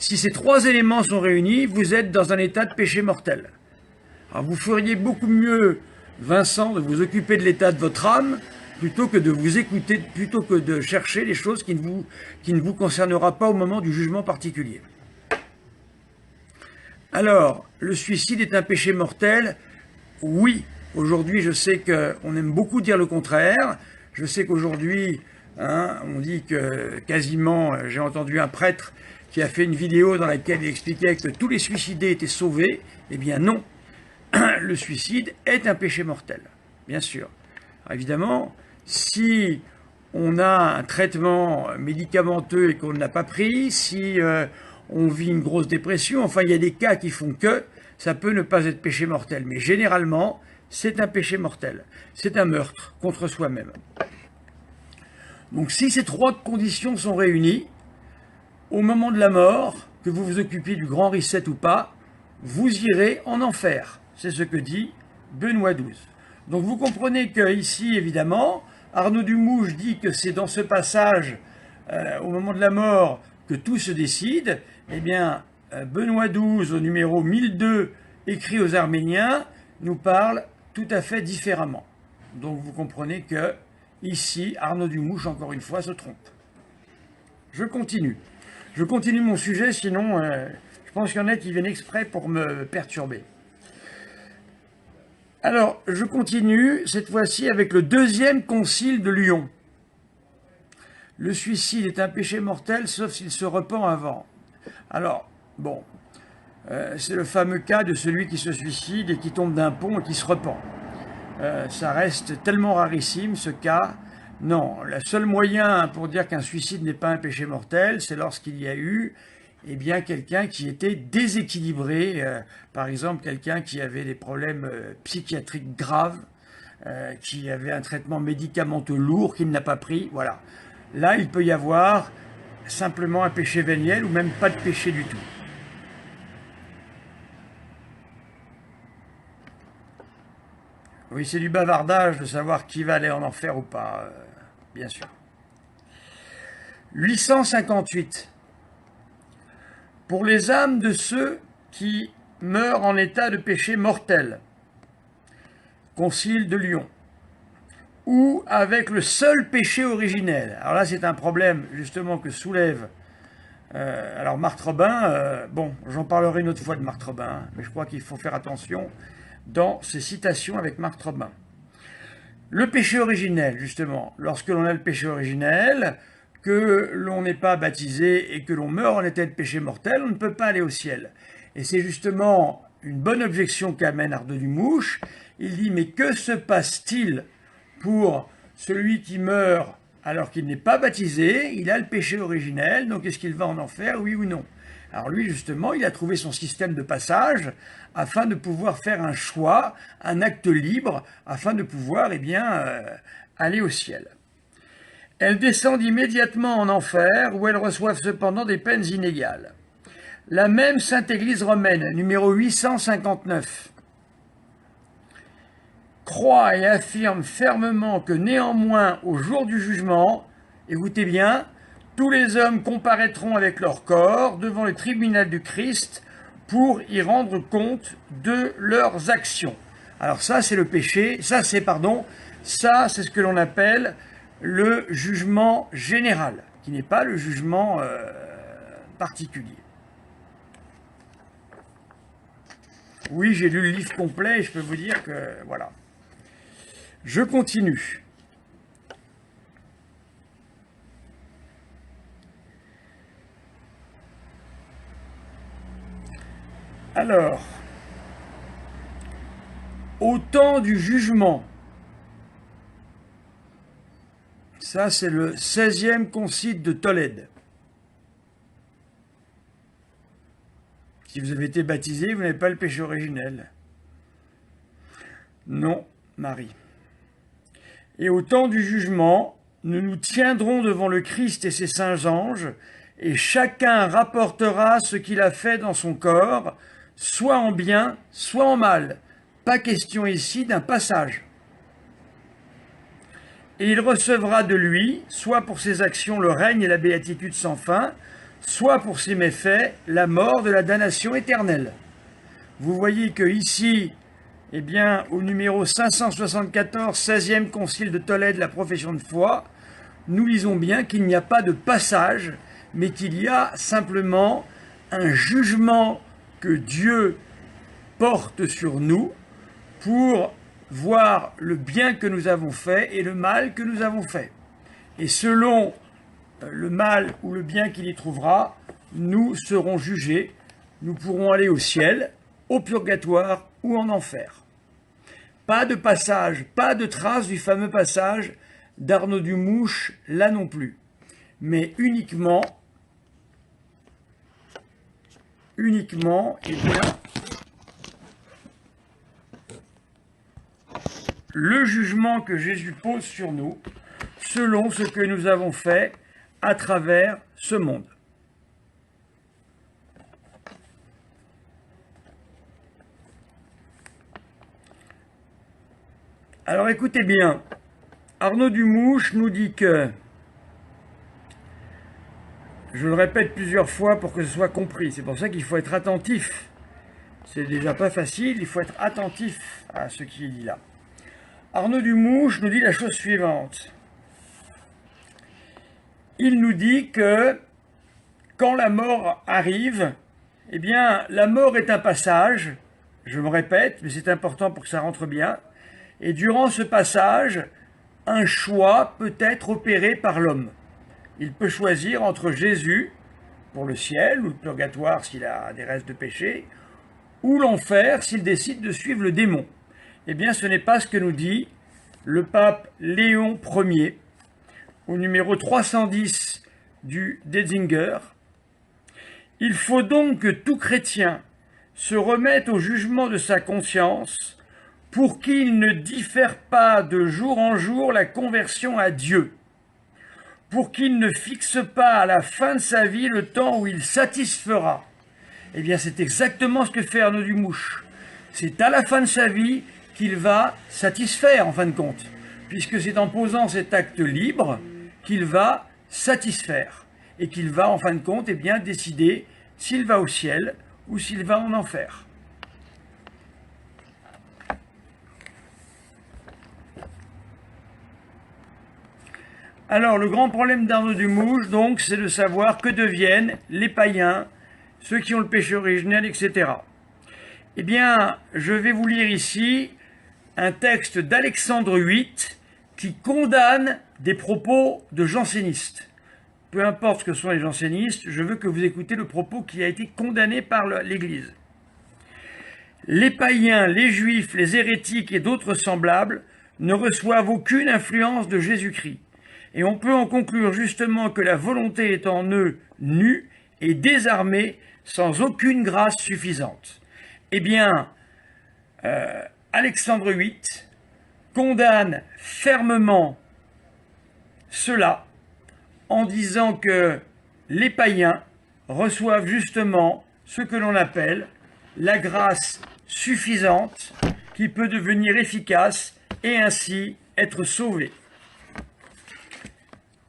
Si ces trois éléments sont réunis, vous êtes dans un état de péché mortel. Alors vous feriez beaucoup mieux, Vincent, de vous occuper de l'état de votre âme, plutôt que de vous écouter, plutôt que de chercher les choses qui ne vous concernera pas au moment du jugement particulier. Alors, le suicide est un péché mortel? Oui. Aujourd'hui, je sais qu'on aime beaucoup dire le contraire. Je sais qu'aujourd'hui, on dit que quasiment, j'ai entendu un prêtre qui a fait une vidéo dans laquelle il expliquait que tous les suicidés étaient sauvés. Eh bien non, le suicide est un péché mortel, bien sûr. Alors évidemment, si on a un traitement médicamenteux et qu'on ne l'a pas pris, si on vit une grosse dépression, enfin il y a des cas qui font que ça peut ne pas être péché mortel. Mais généralement, c'est un péché mortel. C'est un meurtre contre soi-même. Donc si ces trois conditions sont réunies, au moment de la mort, que vous vous occupiez du grand reset ou pas, vous irez en enfer. C'est ce que dit Benoît XII. Donc vous comprenez qu'ici, évidemment, Arnaud Dumouche dit que c'est dans ce passage, au moment de la mort, que tout se décide. Eh bien, Benoît XII, au numéro 1002, écrit aux Arméniens, nous parle tout à fait différemment. Donc vous comprenez que, ici, Arnaud Dumouche, encore une fois, se trompe. Je continue. Je continue mon sujet, sinon je pense qu'il y en a qui viennent exprès pour me perturber. Alors, je continue, cette fois-ci, avec le deuxième concile de Lyon. Le suicide est un péché mortel, sauf s'il se repent avant. Alors, bon, c'est le fameux cas de celui qui se suicide et qui tombe d'un pont et qui se repent. Ça reste tellement rarissime, ce cas. Non, le seul moyen pour dire qu'un suicide n'est pas un péché mortel, c'est lorsqu'il y a eu quelqu'un qui était déséquilibré, par exemple quelqu'un qui avait des problèmes psychiatriques graves, qui avait un traitement médicamenteux lourd qu'il n'a pas pris, voilà. Là, il peut y avoir simplement un péché véniel ou même pas de péché du tout. Oui, c'est du bavardage de savoir qui va aller en enfer ou pas, bien sûr. 858. Pour les âmes de ceux qui meurent en état de péché mortel, Concile de Lyon, ou avec le seul péché originel. Alors là, c'est un problème justement que soulève alors Marthe Robin, bon, j'en parlerai une autre fois de Marthe Robin, mais je crois qu'il faut faire attention dans ces citations avec Marthe Robin. Le péché originel, justement, lorsque l'on a le péché originel, que l'on n'est pas baptisé et que l'on meurt en état de péché mortel, on ne peut pas aller au ciel. Et c'est justement une bonne objection qu'amène Arnaud Dumouche. Il dit, mais que se passe-t-il pour celui qui meurt alors qu'il n'est pas baptisé? Il a le péché originel, donc est-ce qu'il va en enfer, oui ou non? Alors lui, justement, il a trouvé son système de passage afin de pouvoir faire un choix, un acte libre, afin de pouvoir aller au ciel. Elles descendent immédiatement en enfer, où elles reçoivent cependant des peines inégales. La même Sainte Église romaine, numéro 859, croit et affirme fermement que néanmoins, au jour du jugement, écoutez bien, tous les hommes comparaîtront avec leur corps devant le tribunal du Christ pour y rendre compte de leurs actions. Alors ça, c'est le péché, ça c'est ce que l'on appelle le jugement général, qui n'est pas le jugement particulier. Oui, j'ai lu le livre complet et je peux vous dire que, voilà. Je continue. Alors, au temps du jugement, ça c'est le 16e concile de Tolède. Si vous avez été baptisé, vous n'avez pas le péché originel. Non, Marie. Et au temps du jugement, nous nous tiendrons devant le Christ et ses saints anges, et chacun rapportera ce qu'il a fait dans son corps, soit en bien, soit en mal. Pas question ici d'un passage. Et il recevra de lui, soit pour ses actions le règne et la béatitude sans fin, soit pour ses méfaits, la mort de la damnation éternelle. Vous voyez que ici, eh bien, au numéro 574, 16e concile de Tolède, la profession de foi, nous lisons bien qu'il n'y a pas de passage, mais qu'il y a simplement un jugement que Dieu porte sur nous pour voir le bien que nous avons fait et le mal que nous avons fait. Et selon le mal ou le bien qu'il y trouvera, nous serons jugés, nous pourrons aller au ciel, au purgatoire ou en enfer. Pas de passage, pas de trace du fameux passage d'Arnaud Dumouche, là non plus. Mais uniquement, eh bien, le jugement que Jésus pose sur nous, selon ce que nous avons fait à travers ce monde. Alors écoutez bien, Arnaud Dumouche nous dit que, je le répète plusieurs fois pour que ce soit compris, c'est pour ça qu'il faut être attentif. C'est déjà pas facile, il faut être attentif à ce qui est dit là. Arnaud Dumouche nous dit la chose suivante. Il nous dit que quand la mort arrive, eh bien la mort est un passage, je me répète, mais c'est important pour que ça rentre bien, et durant ce passage, un choix peut être opéré par l'homme. Il peut choisir entre Jésus, pour le ciel, ou le purgatoire s'il a des restes de péché, ou l'enfer s'il décide de suivre le démon. Eh bien, ce n'est pas ce que nous dit le pape Léon Ier, au numéro 310 du Detzinger. Il faut donc que tout chrétien se remette au jugement de sa conscience pour qu'il ne diffère pas de jour en jour la conversion à Dieu, pour qu'il ne fixe pas à la fin de sa vie le temps où il satisfera. Eh bien, c'est exactement ce que fait Arnaud Dumouche. C'est à la fin de sa vie qu'il va satisfaire, en fin de compte, puisque c'est en posant cet acte libre qu'il va satisfaire, et qu'il va, en fin de compte, eh bien, décider s'il va au ciel ou s'il va en enfer. Alors, le grand problème d'Arnaud Dumouche, donc, c'est de savoir que deviennent les païens, ceux qui ont le péché originel, etc. Eh bien, je vais vous lire ici un texte d'Alexandre VIII qui condamne des propos de jansénistes. Peu importe ce que sont les jansénistes, je veux que vous écoutez le propos qui a été condamné par l'Église. Les païens, les juifs, les hérétiques et d'autres semblables ne reçoivent aucune influence de Jésus-Christ. Et on peut en conclure justement que la volonté est en eux nue et désarmée, sans aucune grâce suffisante. Eh bien, Alexandre VIII condamne fermement cela en disant que les païens reçoivent justement ce que l'on appelle la grâce suffisante qui peut devenir efficace et ainsi être sauvés.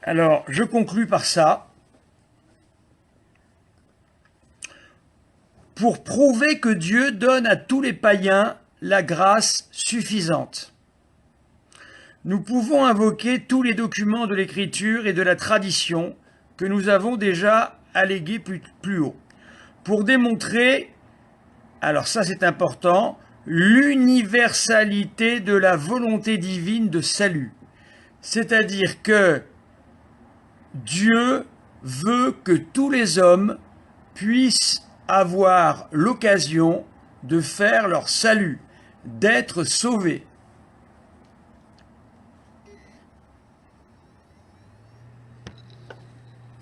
Alors, je conclus par ça. Pour prouver que Dieu donne à tous les païens la grâce suffisante, nous pouvons invoquer tous les documents de l'Écriture et de la tradition que nous avons déjà allégués plus haut, pour démontrer, alors ça c'est important, l'universalité de la volonté divine de salut. C'est-à-dire que Dieu veut que tous les hommes puissent avoir l'occasion de faire leur salut, d'être sauvés.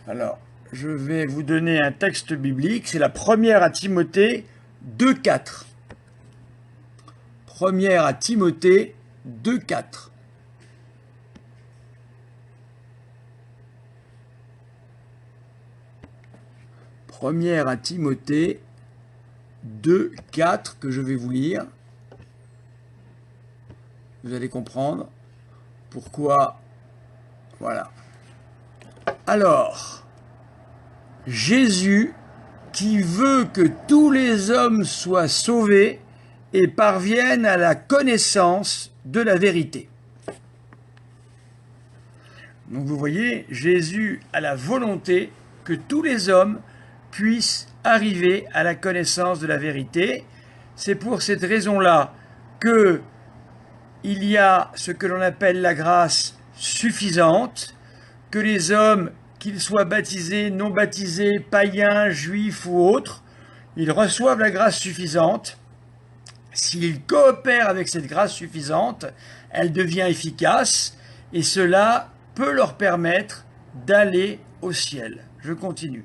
Alors, je vais vous donner un texte biblique, c'est la première à Timothée 2,4. Première à Timothée 2,4. Première à Timothée 2,4 que je vais vous lire. Vous allez comprendre pourquoi. Voilà. Alors, Jésus qui veut que tous les hommes soient sauvés et parviennent à la connaissance de la vérité. Donc vous voyez, Jésus a la volonté que tous les hommes puissent arriver à la connaissance de la vérité. C'est pour cette raison-là qu'il y a ce que l'on appelle la grâce suffisante, que les hommes, qu'ils soient baptisés, non baptisés, païens, juifs ou autres, ils reçoivent la grâce suffisante. S'ils coopèrent avec cette grâce suffisante, elle devient efficace et cela peut leur permettre d'aller au ciel. Je continue.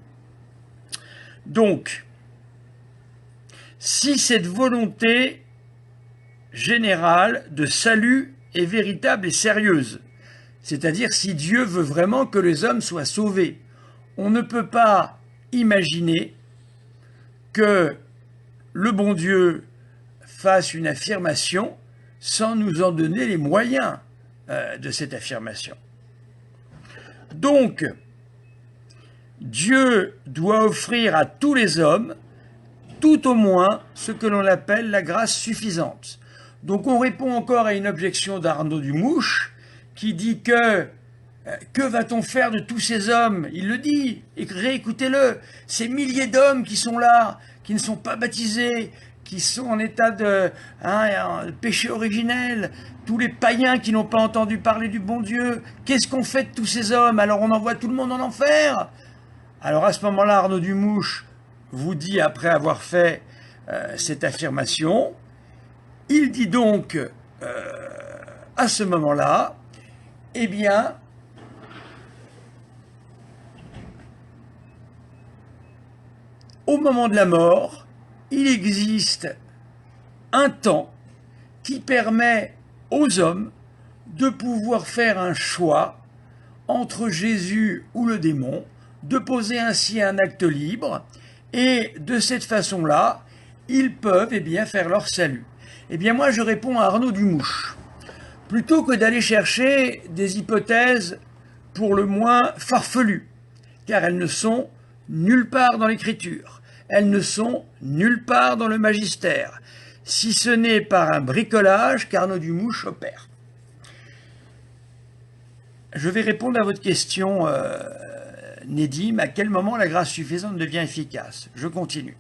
Donc, si cette volonté générale de salut est véritable et sérieuse, c'est-à-dire si Dieu veut vraiment que les hommes soient sauvés, on ne peut pas imaginer que le bon Dieu fasse une affirmation sans nous en donner les moyens de cette affirmation. Donc, Dieu doit offrir à tous les hommes, tout au moins, ce que l'on appelle la grâce suffisante. Donc on répond encore à une objection d'Arnaud Dumouche, qui dit que va-t-on faire de tous ces hommes? Il le dit, et réécoutez-le, ces milliers d'hommes qui sont là, qui ne sont pas baptisés, qui sont en état de péché originel, tous les païens qui n'ont pas entendu parler du bon Dieu, qu'est-ce qu'on fait de tous ces hommes? Alors on envoie tout le monde en enfer? Alors à ce moment-là, Arnaud Dumouche vous dit, après avoir fait cette affirmation, il dit donc à ce moment-là, eh bien, au moment de la mort, il existe un temps qui permet aux hommes de pouvoir faire un choix entre Jésus ou le démon, de poser ainsi un acte libre, et de cette façon-là, ils peuvent faire leur salut. Eh bien moi je réponds à Arnaud Dumouche. Plutôt que d'aller chercher des hypothèses pour le moins farfelues, car elles ne sont nulle part dans l'Écriture, elles ne sont nulle part dans le magistère, si ce n'est par un bricolage qu'Arnaud Dumouche opère. Je vais répondre à votre question, Nedim, à quel moment la grâce suffisante devient efficace? Je continue.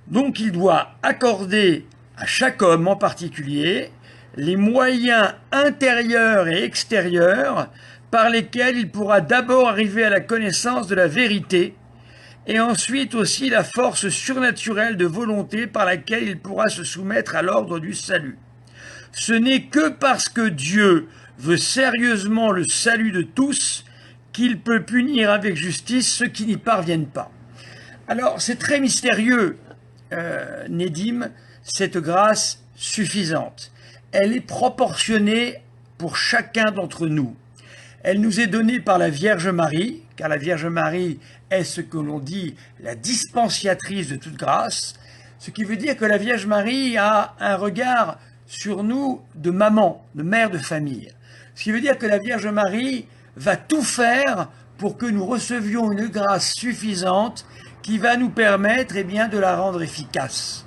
Donc il doit accorder à chaque homme en particulier les moyens intérieurs et extérieurs par lesquels il pourra d'abord arriver à la connaissance de la vérité et ensuite aussi la force surnaturelle de volonté par laquelle il pourra se soumettre à l'ordre du salut. Ce n'est que parce que Dieu veut sérieusement le salut de tous qu'il peut punir avec justice ceux qui n'y parviennent pas. Alors c'est très mystérieux, Nedim, cette grâce suffisante. Elle est proportionnée pour chacun d'entre nous. Elle nous est donnée par la Vierge Marie, car la Vierge Marie est ce que l'on dit la dispensatrice de toute grâce, ce qui veut dire que la Vierge Marie a un regard sur nous de maman, de mère de famille. Ce qui veut dire que la Vierge Marie va tout faire pour que nous recevions une grâce suffisante qui va nous permettre de la rendre efficace.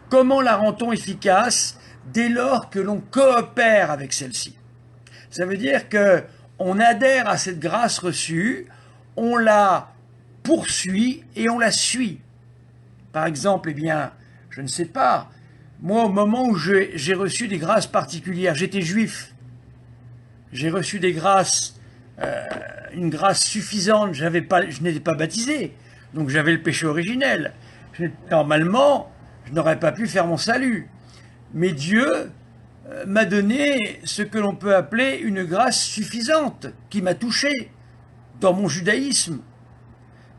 Comment la rend-on efficace? Dès lors que l'on coopère avec celle-ci. Ça veut dire qu'on adhère à cette grâce reçue, on la poursuit et on la suit. Par exemple, je ne sais pas, moi au moment où j'ai reçu des grâces particulières, j'étais juif, j'ai reçu des grâces, une grâce suffisante, je n'étais pas baptisé, donc j'avais le péché originel. Normalement, je n'aurais pas pu faire mon salut. Mais Dieu m'a donné ce que l'on peut appeler une grâce suffisante, qui m'a touché dans mon judaïsme.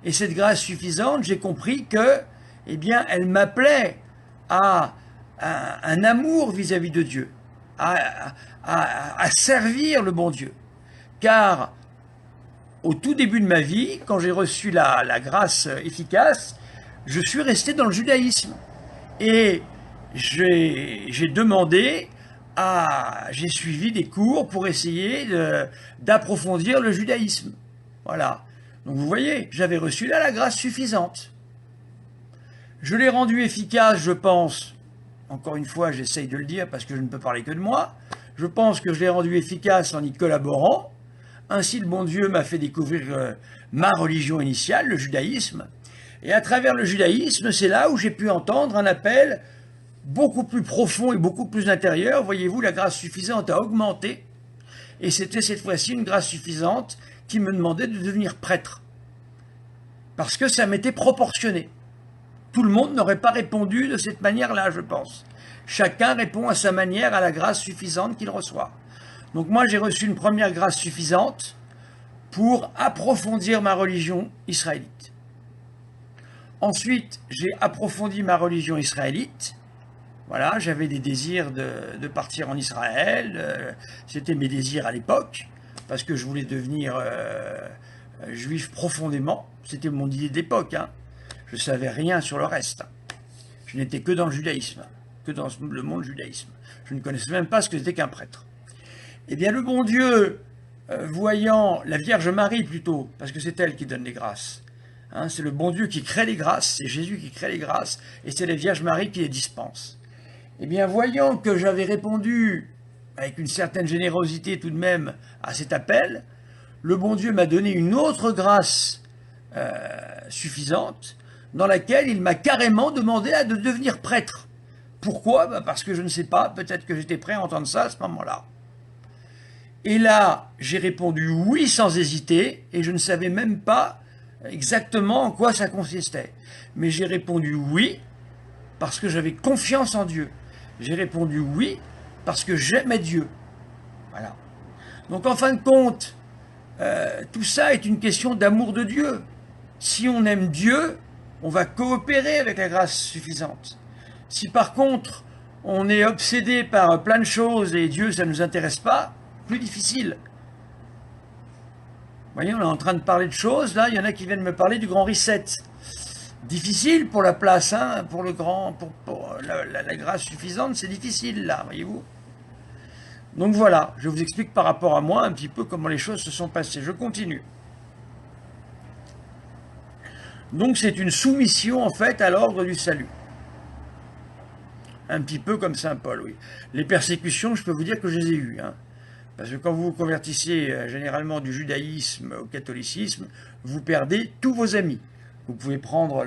Et cette grâce suffisante, j'ai compris que, elle m'appelait à un amour vis-à-vis de Dieu, à servir le bon Dieu. Car au tout début de ma vie, quand j'ai reçu la grâce efficace, je suis resté dans le judaïsme. Et j'ai demandé j'ai suivi des cours pour essayer d'approfondir le judaïsme. Voilà. Donc vous voyez, j'avais reçu là la grâce suffisante. Je l'ai rendu efficace, je pense. Encore une fois, j'essaye de le dire parce que je ne peux parler que de moi. Je pense que je l'ai rendu efficace en y collaborant. Ainsi, le bon Dieu m'a fait découvrir ma religion initiale, le judaïsme. Et à travers le judaïsme, c'est là où j'ai pu entendre un appel beaucoup plus profond et beaucoup plus intérieur. Voyez-vous, la grâce suffisante a augmenté. Et c'était cette fois-ci une grâce suffisante qui me demandait de devenir prêtre. Parce que ça m'était proportionné. Tout le monde n'aurait pas répondu de cette manière-là, je pense. Chacun répond à sa manière à la grâce suffisante qu'il reçoit. Donc moi, j'ai reçu une première grâce suffisante pour approfondir ma religion israélite. Ensuite, j'ai approfondi ma religion israélite. Voilà, j'avais des désirs de partir en Israël. C'était mes désirs à l'époque, parce que je voulais devenir juif profondément. C'était mon idée d'époque, hein. Je ne savais rien sur le reste. Je n'étais que dans le judaïsme, que dans le monde judaïsme. Je ne connaissais même pas ce que c'était qu'un prêtre. Eh bien, le bon Dieu, voyant la Vierge Marie plutôt, parce que c'est elle qui donne les grâces, hein, c'est le bon Dieu qui crée les grâces, c'est Jésus qui crée les grâces, et c'est la Vierge Marie qui les dispense. Eh bien, voyant que j'avais répondu avec une certaine générosité tout de même à cet appel, le bon Dieu m'a donné une autre grâce suffisante, dans laquelle il m'a carrément demandé de devenir prêtre. Pourquoi? Parce que je ne sais pas, peut-être que j'étais prêt à entendre ça à ce moment-là. Et là, j'ai répondu oui sans hésiter, et je ne savais même pas exactement en quoi ça consistait. Mais j'ai répondu oui parce que j'avais confiance en Dieu. J'ai répondu oui parce que j'aimais Dieu. Voilà. Donc en fin de compte, tout ça est une question d'amour de Dieu. Si on aime Dieu, on va coopérer avec la grâce suffisante. Si par contre, on est obsédé par plein de choses et Dieu, ça ne nous intéresse pas, plus difficile. Vous voyez, on est en train de parler de choses, là, il y en a qui viennent me parler du grand reset. Difficile pour la place, hein, pour la grâce suffisante, c'est difficile, là, voyez-vous. Donc voilà, je vous explique par rapport à moi un petit peu comment les choses se sont passées. Je continue. Donc c'est une soumission en fait à l'ordre du salut. Un petit peu comme saint Paul, oui. Les persécutions, je peux vous dire que je les ai eues. Hein. Parce que quand vous vous convertissez généralement du judaïsme au catholicisme, vous perdez tous vos amis. Vous pouvez prendre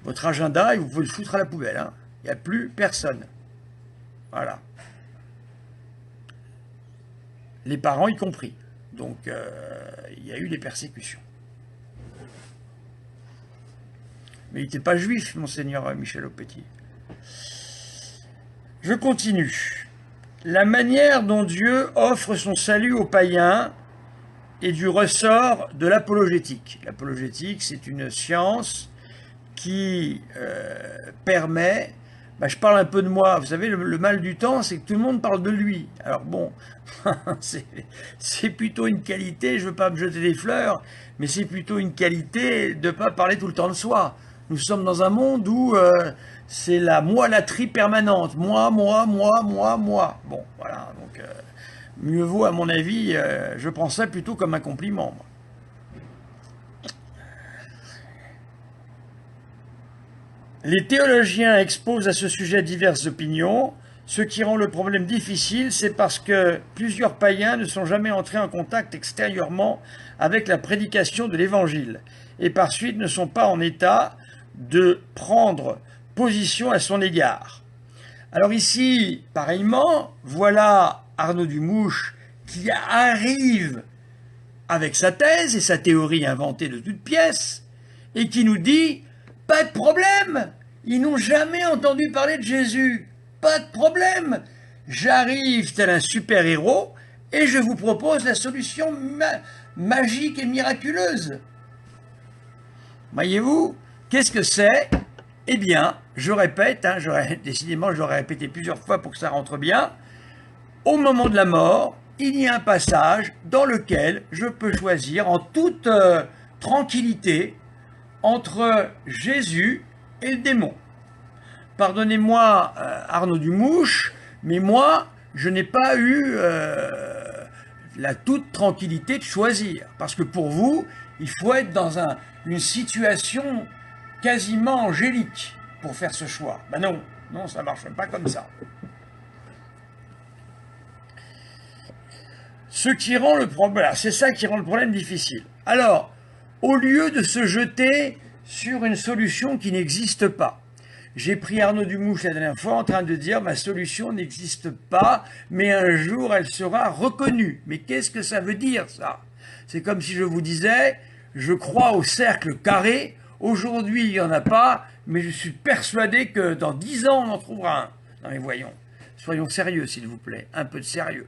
votre agenda et vous pouvez le foutre à la poubelle. Hein. Il n'y a plus personne. Voilà. Les parents y compris. Donc il y a eu des persécutions. Mais il n'était pas juif, monseigneur Michel Aupetit. Je continue. La manière dont Dieu offre son salut aux païens est du ressort de l'apologétique. L'apologétique, c'est une science qui permet... je parle un peu de moi. Vous savez, le mal du temps, c'est que tout le monde parle de lui. Alors bon, c'est plutôt une qualité, je ne veux pas me jeter des fleurs, mais c'est plutôt une qualité de ne pas parler tout le temps de soi. Nous sommes dans un monde où c'est la moilaterie permanente. Moi, moi, moi, moi, moi. Bon, voilà. Donc, mieux vaut, à mon avis, je prends ça plutôt comme un compliment. Moi. Les théologiens exposent à ce sujet diverses opinions. Ce qui rend le problème difficile, c'est parce que plusieurs païens ne sont jamais entrés en contact extérieurement avec la prédication de l'Évangile et par suite ne sont pas en état de prendre position à son égard. Alors ici, pareillement, voilà Arnaud Dumouche qui arrive avec sa thèse et sa théorie inventée de toutes pièces et qui nous dit « Pas de problème, ils n'ont jamais entendu parler de Jésus, pas de problème, j'arrive tel un super-héros et je vous propose la solution magique et miraculeuse. » Voyez-vous, qu'est-ce que c'est? Eh bien, je répète, hein, décidément je l'aurais répété plusieurs fois pour que ça rentre bien, au moment de la mort, il y a un passage dans lequel je peux choisir en toute tranquillité entre Jésus et le démon. Pardonnez-moi Arnaud Dumouche, mais moi, je n'ai pas eu la toute tranquillité de choisir. Parce que pour vous, il faut être dans une situation quasiment angélique pour faire ce choix. Ben non, non, ça ne marche pas comme ça. Ce qui rend le problème, c'est ça qui rend le problème difficile. Alors, au lieu de se jeter sur une solution qui n'existe pas, j'ai pris Arnaud Dumouche la dernière fois en train de dire ma solution n'existe pas, mais un jour elle sera reconnue. Mais qu'est-ce que ça veut dire ça? C'est comme si je vous disais, je crois au cercle carré, aujourd'hui il n'y en a pas, mais je suis persuadé que dans 10 ans on en trouvera un. Non mais voyons, soyons sérieux s'il vous plaît, un peu de sérieux.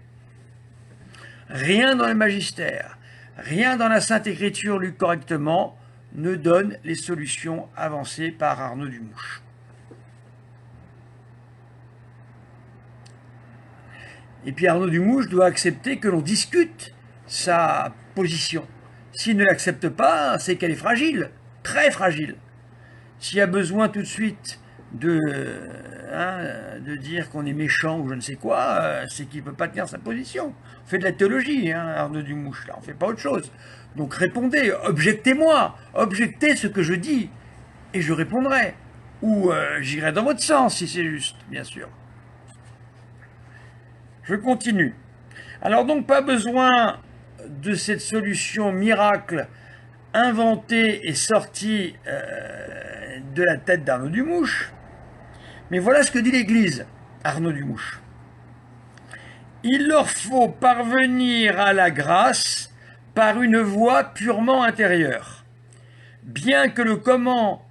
Rien dans le magistère, rien dans la Sainte Écriture lue correctement ne donne les solutions avancées par Arnaud Dumouche. Et puis Arnaud Dumouche doit accepter que l'on discute sa position. S'il ne l'accepte pas, c'est qu'elle est fragile, très fragile. S'il y a besoin tout de suite de dire qu'on est méchant ou je ne sais quoi, c'est qu'il ne peut pas tenir sa position. On fait de la théologie, Arnaud Dumouche, là, on ne fait pas autre chose. Donc répondez, objectez-moi, objectez ce que je dis, et je répondrai. Ou j'irai dans votre sens, si c'est juste, bien sûr. Je continue. Alors donc, pas besoin de cette solution miracle inventée et sortie de la tête d'Arnaud Dumouche. Mais voilà ce que dit l'Église, Arnaud Dumouche. Il leur faut parvenir à la grâce par une voie purement intérieure. Bien que le comment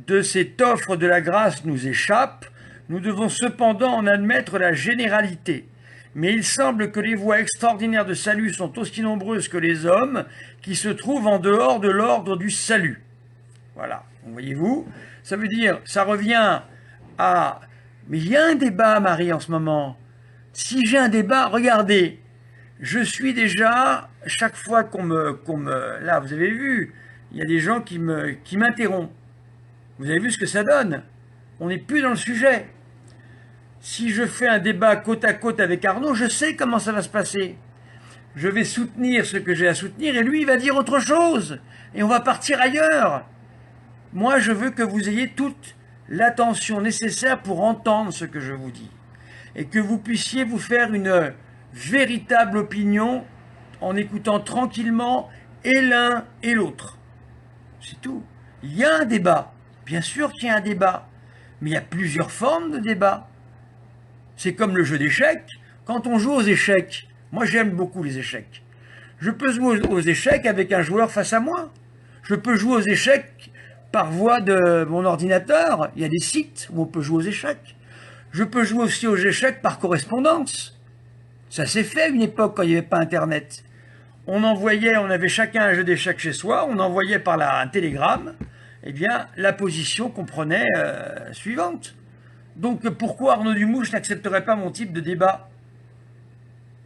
de cette offre de la grâce nous échappe, nous devons cependant en admettre la généralité. Mais il semble que les voies extraordinaires de salut sont aussi nombreuses que les hommes qui se trouvent en dehors de l'ordre du salut. Voilà, voyez-vous, ça veut dire, ça revient à... Mais il y a un débat, Marie, en ce moment. Si j'ai un débat, regardez, je suis déjà, chaque fois qu'on me... Là, vous avez vu, il y a des gens qui m'interrompent. Vous avez vu ce que ça donne? On n'est plus dans le sujet. Si je fais un débat côte à côte avec Arnaud, je sais comment ça va se passer. Je vais soutenir ce que j'ai à soutenir et lui, il va dire autre chose. Et on va partir ailleurs. Moi, je veux que vous ayez toute l'attention nécessaire pour entendre ce que je vous dis. Et que vous puissiez vous faire une véritable opinion en écoutant tranquillement et l'un et l'autre. C'est tout. Il y a un débat. Bien sûr qu'il y a un débat. Mais il y a plusieurs formes de débat. C'est comme le jeu d'échecs. Quand on joue aux échecs, moi j'aime beaucoup les échecs. Je peux jouer aux échecs avec un joueur face à moi. Je peux jouer aux échecs par voie de mon ordinateur. Il y a des sites où on peut jouer aux échecs. Je peux jouer aussi aux échecs par correspondance. Ça s'est fait à une époque quand il n'y avait pas Internet. On avait chacun un jeu d'échecs chez soi, on envoyait par un télégramme, eh bien, la position qu'on prenait suivante. Donc pourquoi Arnaud Dumouche n'accepterait pas mon type de débat?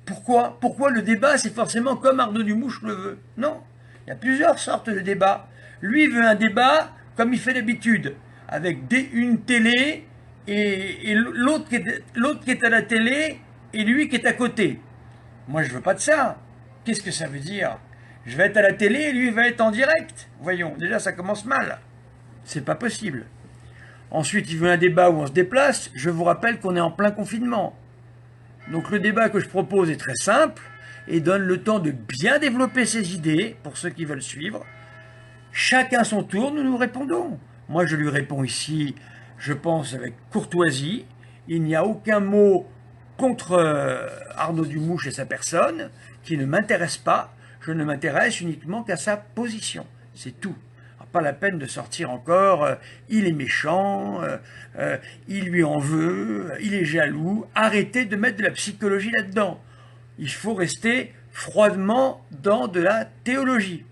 Pourquoi le débat, c'est forcément comme Arnaud Dumouche le veut? Non, il y a plusieurs sortes de débats. Lui veut un débat comme il fait d'habitude, avec une télé et l'autre qui est à la télé et lui qui est à côté. Moi, je veux pas de ça. Qu'est-ce que ça veut dire? Je vais être à la télé et lui va être en direct. Voyons, déjà ça commence mal. C'est pas possible. Ensuite, il veut un débat où on se déplace. Je vous rappelle qu'on est en plein confinement. Donc le débat que je propose est très simple et donne le temps de bien développer ses idées pour ceux qui veulent suivre. Chacun son tour, nous nous répondons. Moi, je lui réponds ici, je pense, avec courtoisie. Il n'y a aucun mot contre Arnaud Dumouche et sa personne qui ne m'intéresse pas. Je ne m'intéresse uniquement qu'à sa position. C'est tout. Pas la peine de sortir encore, il est méchant, il lui en veut, il est jaloux. Arrêtez de mettre de la psychologie là-dedans. Il faut rester froidement dans de la théologie.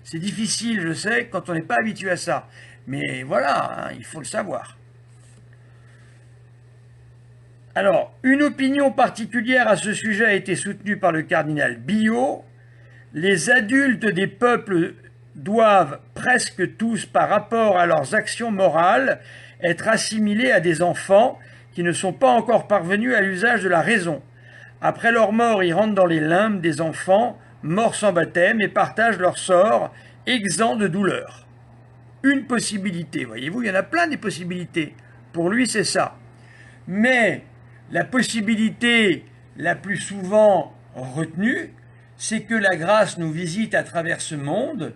C'est difficile, je sais, quand on n'est pas habitué à ça. Mais voilà, il faut le savoir. Alors, une opinion particulière à ce sujet a été soutenue par le cardinal Billot. Les adultes des peuples doivent presque tous, par rapport à leurs actions morales, être assimilés à des enfants qui ne sont pas encore parvenus à l'usage de la raison. Après leur mort, ils rentrent dans les limbes des enfants, morts sans baptême, et partagent leur sort, exempt de douleur. Une possibilité, voyez-vous, il y en a plein des possibilités. Pour lui, c'est ça. Mais la possibilité la plus souvent retenue, c'est que la grâce nous visite à travers ce monde,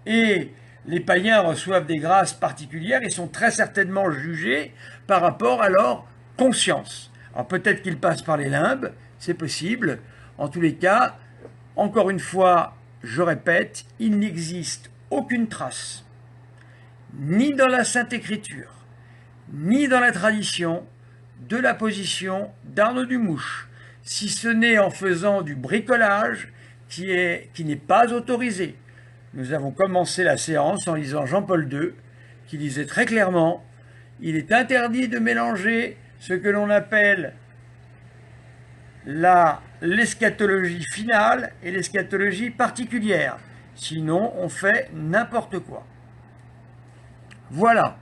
et les païens reçoivent des grâces particulières et sont très certainement jugés par rapport à leur conscience. Alors peut-être qu'ils passent par les limbes, c'est possible. En tous les cas, encore une fois, je répète, il n'existe aucune trace, ni dans la Sainte Écriture, ni dans la tradition, de la position d'Arnaud Dumouche, si ce n'est en faisant du bricolage qui n'est pas autorisé. Nous avons commencé la séance en lisant Jean-Paul II, qui disait très clairement « Il est interdit de mélanger ce que l'on appelle l'eschatologie finale et l'eschatologie particulière. Sinon, on fait n'importe quoi. » Voilà.